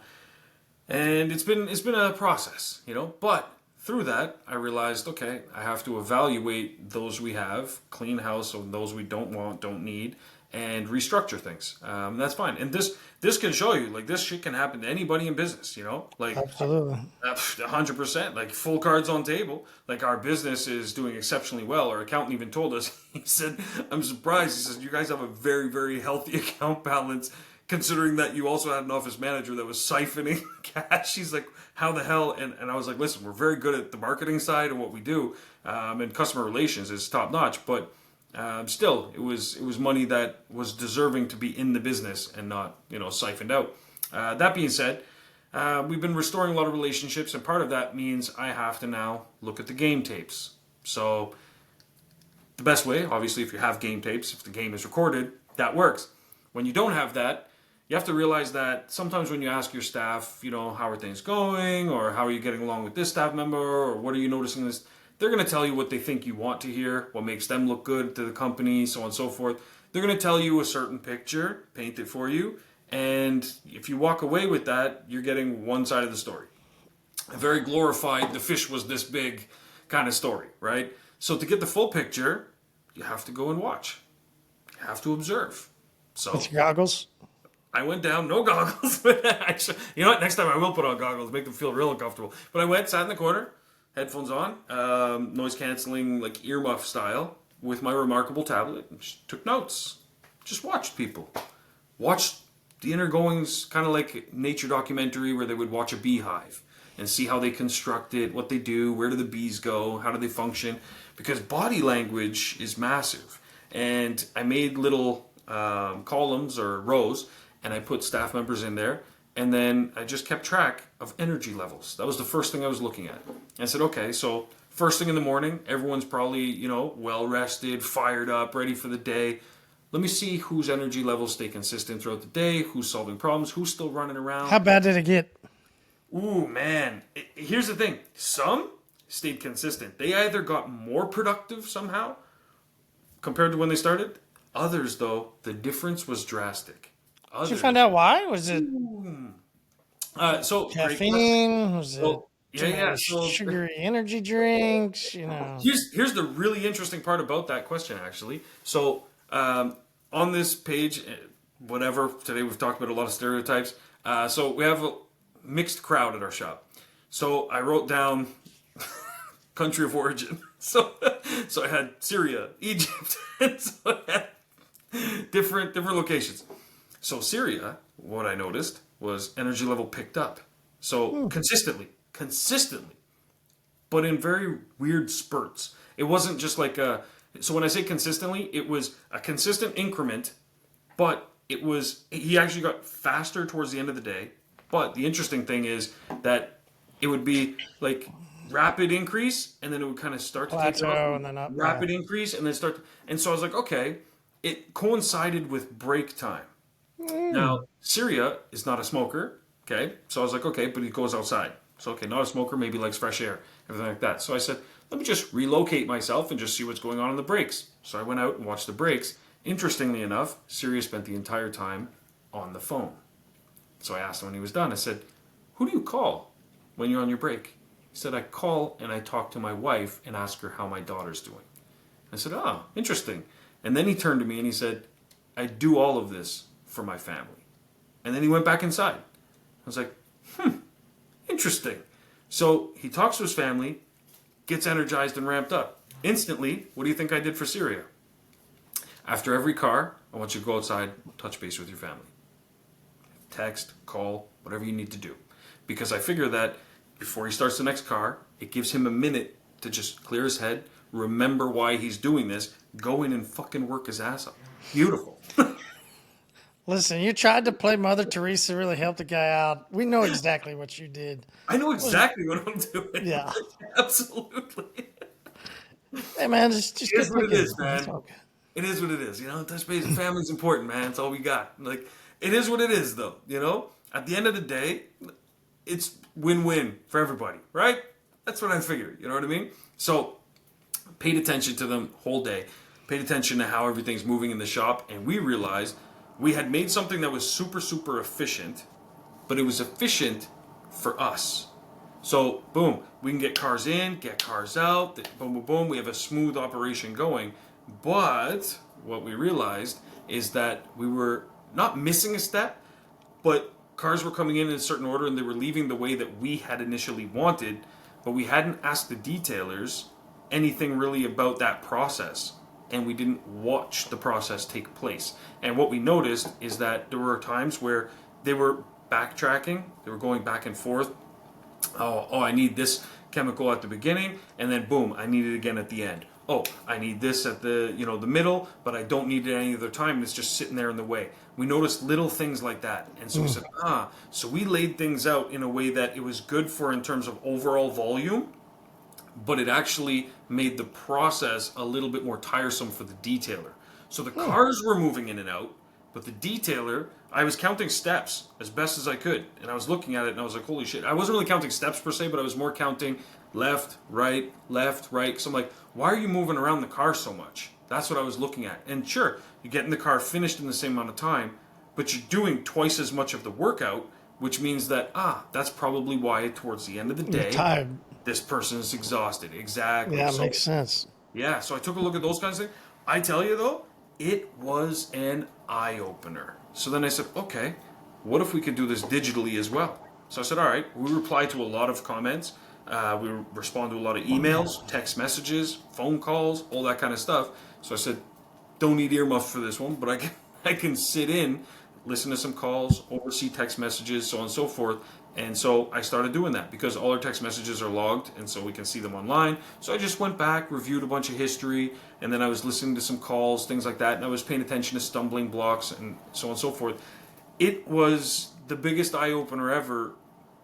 it's been a process, you know. But through that, I realized, okay, I have to evaluate those we have, clean house of those we don't want, don't need, and restructure things. That's fine. And this can show you, like, this shit can happen to anybody in business, you know, like Absolutely. 100%, like full cards on table. Like our business is doing exceptionally well. Our accountant even told us, he said, "I'm surprised." He says, "You guys have a very, very healthy account balance, considering that you also had an office manager that was siphoning cash." He's like, "How the hell?" And I was like, "Listen, we're very good at the marketing side of what we do, and customer relations is top notch. But still, it was money that was deserving to be in the business and not, you know, siphoned out." That being said, we've been restoring a lot of relationships, and part of that means I have to now look at the game tapes. So the best way, obviously, if you have game tapes, if the game is recorded, that works. When you don't have that, you have to realize that sometimes when you ask your staff, you know, how are things going, or how are you getting along with this staff member, or what are you noticing this, they're going to tell you what they think you want to hear, what makes them look good to the company, so on and so forth. They're going to tell you a certain picture, paint it for you, and if you walk away with that, you're getting one side of the story. A very glorified, the fish was this big kind of story, right? So to get the full picture, you have to go and watch. You have to observe. So With your goggles. I went down, no goggles. Actually, you know what? Next time I will put on goggles, make them feel real uncomfortable. But I went, sat in the corner, headphones on, noise canceling, like earmuff style, with my remarkable tablet, and just took notes. Just watched people. Watched the inner goings, kind of like nature documentary where they would watch a beehive and see how they construct it, what they do, where do the bees go, how do they function. Because body language is massive. And I made little columns or rows, and I put staff members in there, and then I just kept track of energy levels. That was the first thing I was looking at. And I said, okay, so first thing in the morning, everyone's probably, you know, well rested, fired up, ready for the day. Let me see whose energy levels stay consistent throughout the day, who's solving problems, who's still running around. How bad did it get? Ooh, man. Here's the thing. Some stayed consistent. They either got more productive somehow compared to when they started. Others, though, the difference was drastic. Did you find out why? Was it So caffeine? Was it So, too many So sugary energy drinks? You know. here's the really interesting part about that question, actually. So on this page, whatever, today we've talked about a lot of stereotypes. So we have a mixed crowd at our shop. So I wrote down country of origin. So I had Syria, Egypt, and so I had different locations. So Syria, what I noticed was energy level picked up. So consistently, but in very weird spurts. It wasn't just like so when I say consistently, it was a consistent increment, but he actually got faster towards the end of the day. But the interesting thing is that it would be like rapid increase, and then it would kind of start to take off, Plateau and then up. rapid increase, and then start. And so I was like, okay, it coincided with break time. Now, Syria is not a smoker, okay? So I was like, okay, but he goes outside. So, okay, not a smoker, maybe likes fresh air, everything like that. So I said, let me just relocate myself and just see what's going on in the breaks. So I went out and watched the breaks. Interestingly enough, Syria spent the entire time on the phone. So I asked him when he was done, I said, who do you call when you're on your break? He said, I call and I talk to my wife and ask her how my daughter's doing. I said, oh, interesting. And then he turned to me and he said, I do all of this for my family. And then he went back inside. I was like, interesting. So he talks to his family, gets energized and ramped up. Instantly, what do you think I did for Syria? After every car, I want you to go outside, touch base with your family. Text, call, whatever you need to do. Because I figure that before he starts the next car, it gives him a minute to just clear his head, remember why he's doing this, go in and fucking work his ass up. Beautiful. Listen, you tried to play Mother Teresa, really help the guy out. We know exactly what you did. I know exactly what I'm doing. Yeah. Absolutely. Hey, man, just It is what it is, man. It's okay. It is what it is. You know, touch base with family's important, man. It's all we got. Like, it is what it is, though. You know, at the end of the day, it's win-win for everybody, right? That's what I figured. You know what I mean? So, paid attention to them whole day. Paid attention to how everything's moving in the shop, and we realized we had made something that was super, super efficient, but it was efficient for us. So, boom, we can get cars in, get cars out, boom, boom, boom. We have a smooth operation going. But what we realized is that we were not missing a step, but cars were coming in a certain order and they were leaving the way that we had initially wanted, but we hadn't asked the detailers anything really about that process. And we didn't watch the process take place. And what we noticed is that there were times where they were backtracking, they were going back and forth. Oh, I need this chemical at the beginning, and then boom, I need it again at the end. Oh, I need this at the the middle, but I don't need it any other time. It's just sitting there in the way. We noticed little things like that, and so we said, so we laid things out in a way that it was good for in terms of overall volume, but it actually made the process a little bit more tiresome for the detailer. So the cars were moving in and out, but the detailer, I was counting steps as best as I could. And I was looking at it and I was like, holy shit. I wasn't really counting steps per se, but I was more counting left, right. So I'm like, why are you moving around the car so much? That's what I was looking at. And sure, you're getting the car finished in the same amount of time, but you're doing twice as much of the workout, which means that, that's probably why towards the end of the day, tired. This person is exhausted. Exactly. Yeah, it makes sense. Yeah, so I took a look at those kinds of things. I tell you though, it was an eye-opener. So then I said, okay, what if we could do this digitally as well? So I said, all right, we reply to a lot of comments. We respond to a lot of emails, text messages, phone calls, all that kind of stuff. So I said, don't need earmuffs for this one, but I can sit in, listen to some calls, oversee text messages, so on and so forth. And so I started doing that because all our text messages are logged and so we can see them online. So I just went back, reviewed a bunch of history, and then I was listening to some calls, things like that, and I was paying attention to stumbling blocks and so on and so forth. It was the biggest eye-opener ever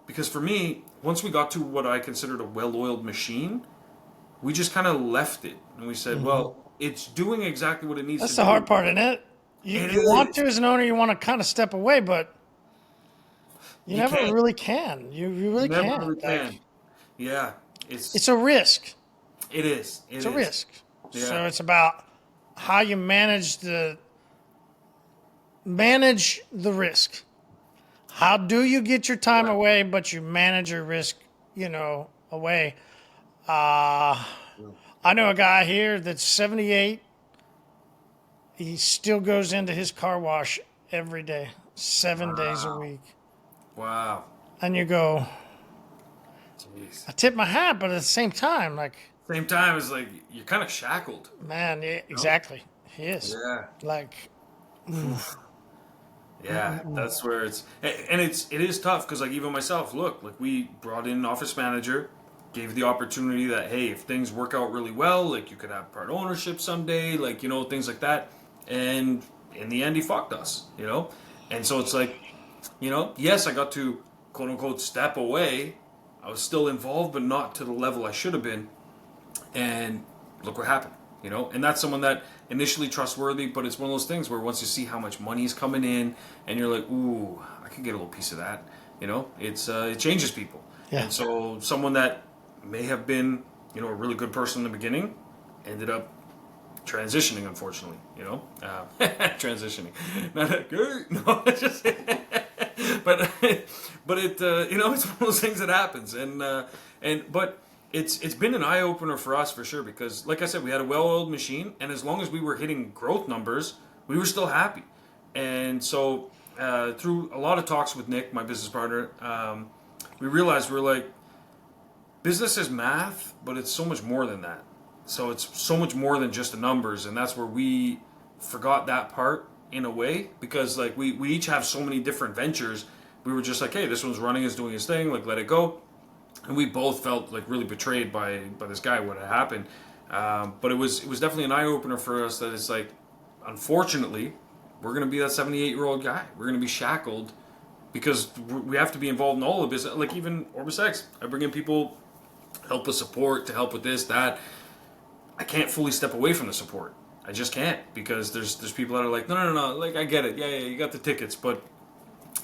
because for me, once we got to what I considered a well-oiled machine, we just kind of left it. And we said, well, it's doing exactly what it needs to do. That's the hard part, isn't it? You want to, as an owner, you want to kind of step away, but you never can't. Really can. You really Never can't. really can. Yeah. It's a risk. It is. It's a risk. Yeah. So it's about how you manage the risk. How do you get your time away, but you manage your risk, away? I know a guy here that's 78. He still goes into his car wash every day, 7 days a week. Wow. And you go, jeez. I tip my hat, but at the same time, it's like you're kind of shackled. Man, yeah, exactly. He is. Yeah. Yeah, that's where it is tough because even myself, look, we brought in an office manager, gave the opportunity that, hey, if things work out really well, you could have part ownership someday, things like that. And in the end, he fucked us, And so it's yes, I got to quote unquote step away, I was still involved, but not to the level I should have been. And look what happened, And that's someone that initially trustworthy, but it's one of those things where once you see how much money is coming in, and you're like, ooh, I could get a little piece of that. It changes people. Yeah. And so someone that may have been, a really good person in the beginning, ended up transitioning, unfortunately. Transitioning, not that good. No, it's just. but it, it's one of those things that happens, but it's been an eye opener for us for sure, because like I said, we had a well-oiled machine, and as long as we were hitting growth numbers, we were still happy. And so through a lot of talks with Nick, my business partner, we realized we're like, business is math, but it's so much more than that. So it's so much more than just the numbers, and that's where we forgot that part in a way, because like we each have so many different ventures. We were just like, hey, this one's running, is doing his thing, like let it go. And we both felt like really betrayed by this guy, what had happened. But it was definitely an eye opener for us that it's like, unfortunately, we're going to be that 78-year-old guy. We're going to be shackled because we have to be involved in all of business. Like even OrbisX, I bring in people, help with support, to help with this, that. I can't fully step away from the support. I just can't, because there's people that are like, no, like I get it, yeah, you got the tickets, but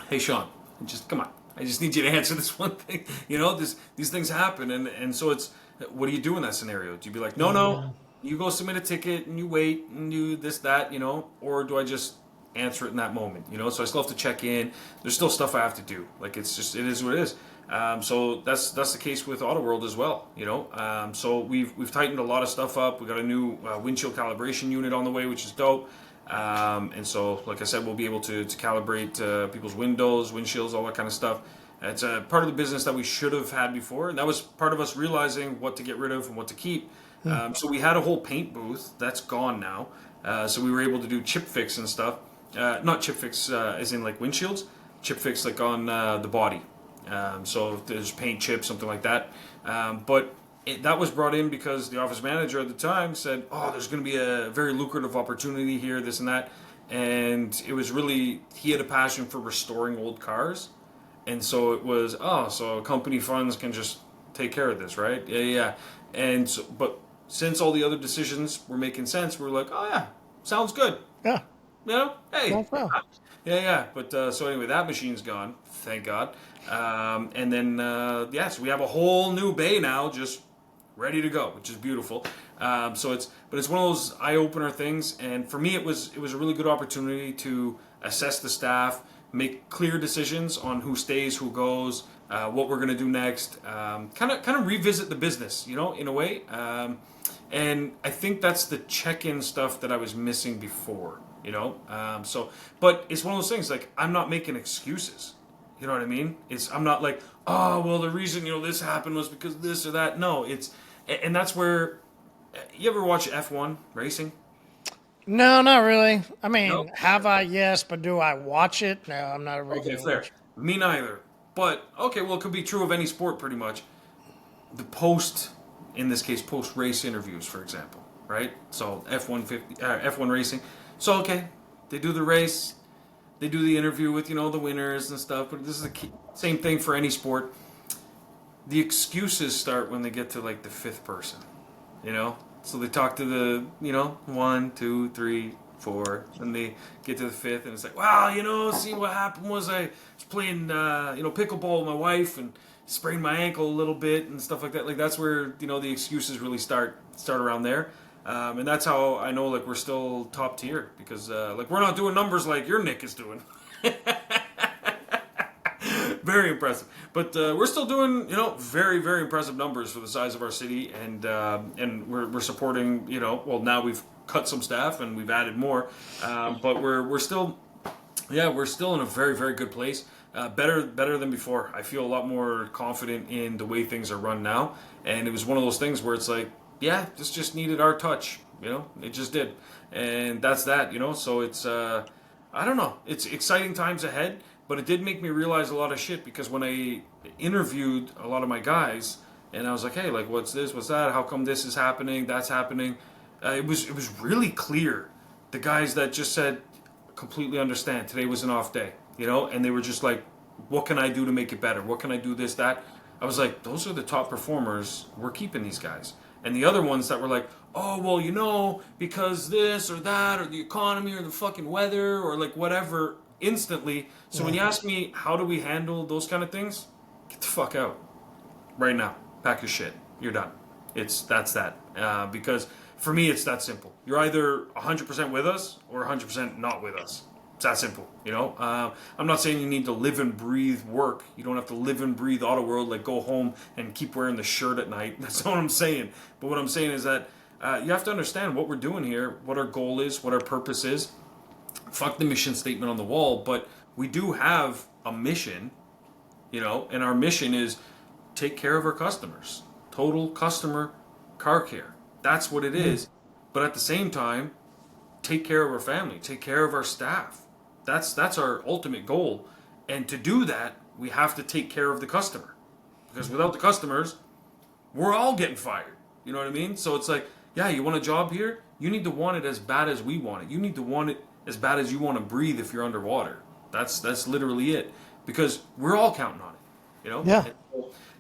hey, Shawn, just come on. I just need you to answer this one thing. These things happen, and so it's, what do you do in that scenario? Do you be like, no, you go submit a ticket and you wait and you this, that, or do I just answer it in that moment? So I still have to check in. There's still stuff I have to do. Like it is what it is. So that's the case with Auto World as well. So we've tightened a lot of stuff up. We got a new windshield calibration unit on the way, which is dope. And so, like I said, we'll be able to calibrate people's windows, windshields, all that kind of stuff. It's a part of the business that we should have had before, and that was part of us realizing what to get rid of and what to keep. So we had a whole paint booth that's gone now. So we were able to do chip fix and stuff. Not chip fix as in like windshields, chip fix like on the body. So if there's paint chips, something like that. But that was brought in because the office manager at the time said, oh, there's going to be a very lucrative opportunity here, this and that. And it was really, he had a passion for restoring old cars. And so it was, so company funds can just take care of this, right? Yeah. And so, but since all the other decisions were making sense, we were like, oh yeah, sounds good. Yeah. Hey. Yeah. But so anyway, that machine's gone, thank God. And then, so we have a whole new bay now, just ready to go, which is beautiful. But it's one of those eye-opener things. And for me, it was a really good opportunity to assess the staff, make clear decisions on who stays, who goes, what we're going to do next, kind of revisit the business, in a way. And I think that's the check-in stuff that I was missing before, but it's one of those things, like, I'm not making excuses. You know what I mean? I'm not like, oh, well, the reason, this happened was because this or that. No, and that's where, you ever watch F1 racing? No, not really. I mean, Nope. have I? Yes, but do I watch it? No, I'm not a regular. Okay, fair. Me neither. But, okay, well, it could be true of any sport pretty much. In this case, post-race interviews, for example, right? So F1 racing. So, okay, they do the race. They do the interview with, the winners and stuff, but this is the same thing for any sport. The excuses start when they get to, like, the fifth person, So they talk to the, 1, 2, 3, 4, and they get to the fifth, and it's like, wow, see what happened was I was playing, pickleball with my wife and sprained my ankle a little bit and stuff like that. Like, that's where, the excuses really start around there. And that's how I know, like, we're still top tier, because, we're not doing numbers like your Nick is doing. Very impressive. But we're still doing, very, very impressive numbers for the size of our city, and we're supporting, now we've cut some staff and we've added more, but we're still in a very, very good place. Better than before. I feel a lot more confident in the way things are run now, and it was one of those things where it's like, yeah, this just needed our touch, it just did. And that's that, so it's, I don't know, it's exciting times ahead, but it did make me realize a lot of shit, because when I interviewed a lot of my guys, and I was like, hey, like, what's this, what's that, how come this is happening, that's happening, it was really clear. The guys that just said, completely understand, today was an off day, and they were just like, what can I do to make it better, what can I do, this, that. I was like, those are the top performers. We're keeping these guys. And the other ones that were like, oh, well, because this or that or the economy or the fucking weather or like whatever, instantly. So when you ask me, how do we handle those kind of things? Get the fuck out right now. Pack your shit. You're done. That's that. Because for me, it's that simple. You're either 100% with us or 100% not with us. It's that simple, I'm not saying you need to live and breathe work. You don't have to live and breathe auto world, like go home and keep wearing the shirt at night. That's not what I'm saying. But what I'm saying is that you have to understand what we're doing here, what our goal is, what our purpose is. Fuck the mission statement on the wall, but we do have a mission, and our mission is take care of our customers. Total customer car care. That's what it is. But at the same time, take care of our family, take care of our staff. That's our ultimate goal. And to do that, we have to take care of the customer. Because without the customers, we're all getting fired. You know what I mean? So it's like, yeah, you want a job here? You need to want it as bad as we want it. You need to want it as bad as you want to breathe if you're underwater. That's literally it. Because we're all counting on it. Yeah.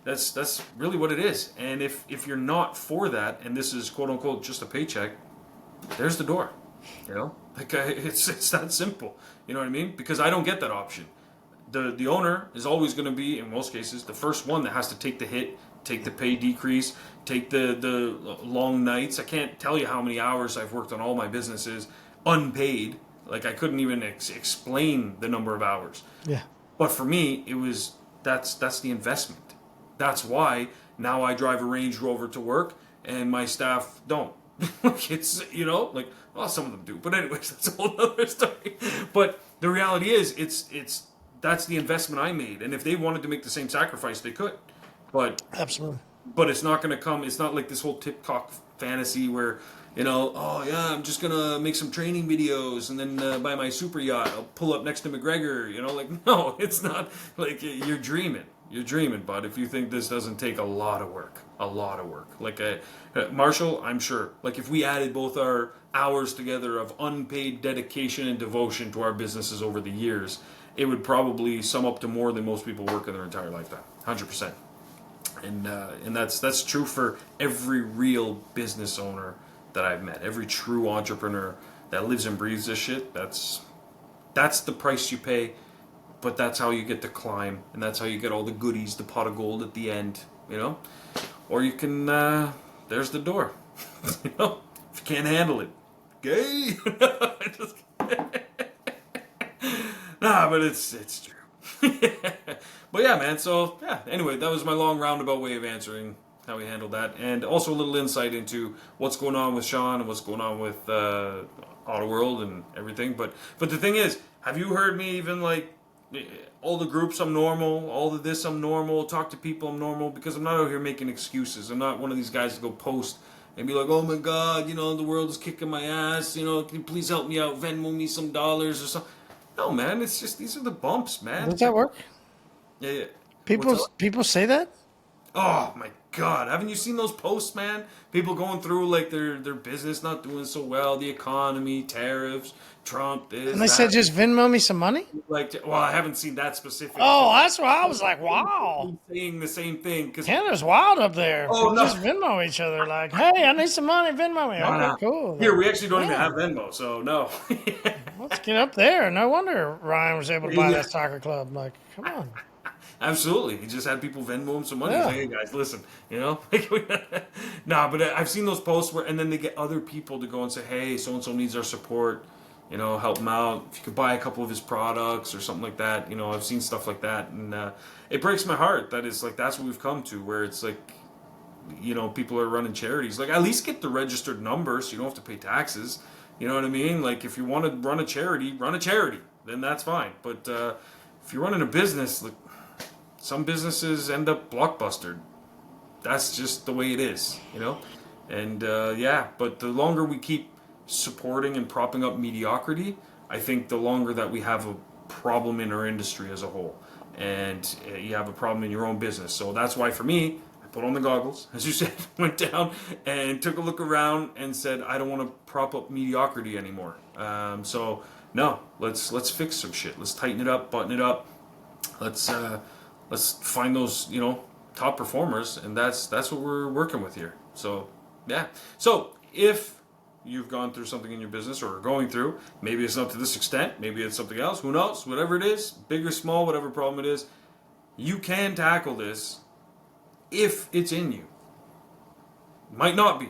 That's really what it is. And if you're not for that, and this is quote unquote just a paycheck, there's the door. It's that simple. You know what I mean? Because I don't get that option. The owner is always going to be, in most cases, the first one that has to take the hit, take the pay decrease, take the long nights. I can't tell you how many hours I've worked on all my businesses unpaid. Like I couldn't even explain the number of hours. Yeah. But for me, that's the investment. That's why now I drive a Range Rover to work and my staff don't. It's, well, some of them do, but anyways, that's a whole other story. But the reality is, that's the investment I made, and if they wanted to make the same sacrifice, they could. But absolutely. But it's not going to come. It's not like this whole TikTok fantasy where, oh yeah, I'm just gonna make some training videos and then buy my super yacht. I'll pull up next to McGregor. No, it's not like you're dreaming. You're dreaming, bud. If you think this doesn't take a lot of work. Like Marshall, I'm sure. Like if we added both our hours together of unpaid dedication and devotion to our businesses over the years, it would probably sum up to more than most people work in their entire lifetime. 100%. And that's true for every real business owner that I've met. Every true entrepreneur that lives and breathes this shit. That's the price you pay. But that's how you get to climb, and that's how you get all the goodies, the pot of gold at the end, Or you can, there's the door, if you can't handle it. Gay? Nah, but it's true. But yeah, man, so, yeah, anyway, that was my long roundabout way of answering how we handled that, and also a little insight into what's going on with Shawn and what's going on with Auto World and everything. But the thing is, have you heard me even, all the groups I'm normal, all of this I'm normal, talk to people I'm normal, because I'm not out here making excuses. I'm not one of these guys to go post and be like, oh my God, the world is kicking my ass, can you please help me out, Venmo me some dollars or something. No, man, it's just, these are the bumps, man. Does that work? Yeah. People say that? Oh my God, haven't you seen those posts, man? People going through their business not doing so well, the economy, tariffs, Trump, this, and they said just Venmo me some money? Well, I haven't seen that specific. Oh, that's why I was like, wow. Saying the same thing. Canada's wild up there. Oh, no. Just Venmo each other like, hey, I need some money, Venmo me. Okay, cool. Here, we actually don't even have Venmo, so no. Let's get up there. No wonder Ryan was able to buy that soccer club. Like, come on. Absolutely. He just had people Venmo him some money. Yeah. Like, hey guys, listen, Nah, but I've seen those posts where, and then they get other people to go and say, hey, so-and-so needs our support, help him out. If you could buy a couple of his products or something like that. I've seen stuff like that. And it breaks my heart that it's that's what we've come to, where it's people are running charities. At least get the registered number so you don't have to pay taxes. You know what I mean? If you want to run a charity, then that's fine. But if you're running a business, some businesses end up blockbustered. That's just the way it is, And but the longer we keep supporting and propping up mediocrity, I think the longer that we have a problem in our industry as a whole. And you have a problem in your own business. So that's why for me, I put on the goggles, as you said, went down and took a look around and said, I don't want to prop up mediocrity anymore. So no, let's fix some shit. Let's tighten it up, button it up. Let's find those, top performers, and that's what we're working with here. So yeah. So if you've gone through something in your business or are going through, maybe it's not to this extent, maybe it's something else, who knows, whatever it is, big or small, whatever problem it is, you can tackle this if it's in you. Might not be.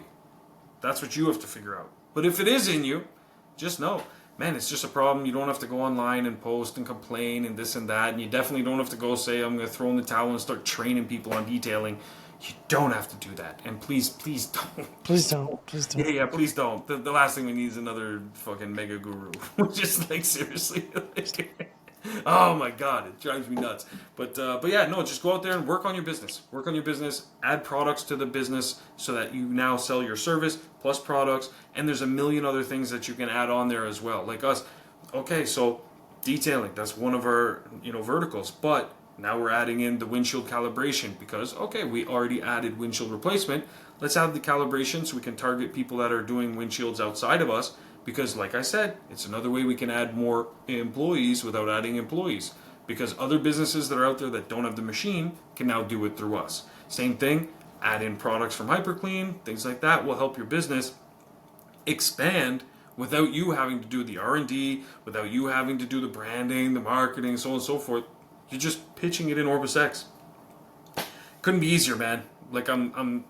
That's what you have to figure out. But if it is in you, just know, man, it's just a problem. You don't have to go online and post and complain and this and that. And you definitely don't have to go say, I'm going to throw in the towel and start training people on detailing. You don't have to do that. And please don't. Please don't. Please don't. Yeah, please don't. The last thing we need is another fucking mega guru. Just like, seriously. Oh my God, it drives me nuts. But yeah, no, just go out there and work on your business. Work on your business. Add products to the business so that you now sell your service plus products. And there's a million other things that you can add on there as well. Like us. Okay, so detailing, that's one of our verticals. But now we're adding in the windshield calibration because, okay, we already added windshield replacement. Let's add the calibration so we can target people that are doing windshields outside of us because, like I said, it's another way we can add more employees without adding employees because other businesses that are out there that don't have the machine can now do it through us. Same thing, add in products from HyperClean, things like that will help your business expand without you having to do the R&D, without you having to do the branding, the marketing, so on and so forth. You're just pitching it in OrbisX. Couldn't be easier, man. Like I'm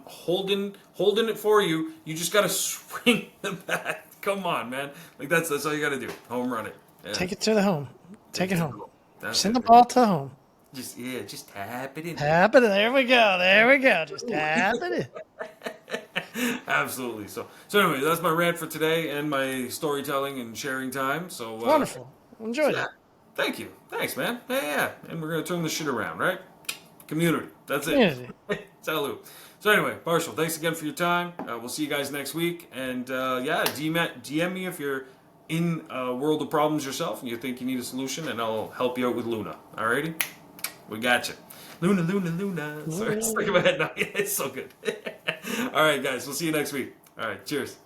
holding it for you. You just gotta swing the bat. Come on, man. Like that's all you gotta do. Home run it. Yeah. Take it to the home. Take it home. Send the it. ball to home. Just tap it in. Tap it. There we go. Just tap it in. Absolutely. So anyway, that's my rant for today and my storytelling and sharing time. So wonderful. Enjoyed it. Thank you. Thanks, man. Yeah. And we're going to turn this shit around, right? Community. That's it. Community. Salud. So anyway, Marshall, thanks again for your time. We'll see you guys next week. And DM me if you're in a world of problems yourself and you think you need a solution, and I'll help you out with Luna. Alrighty? We got you. Luna. Sorry, it's stuck in my head now. It's so good. All right, guys. We'll see you next week. All right. Cheers.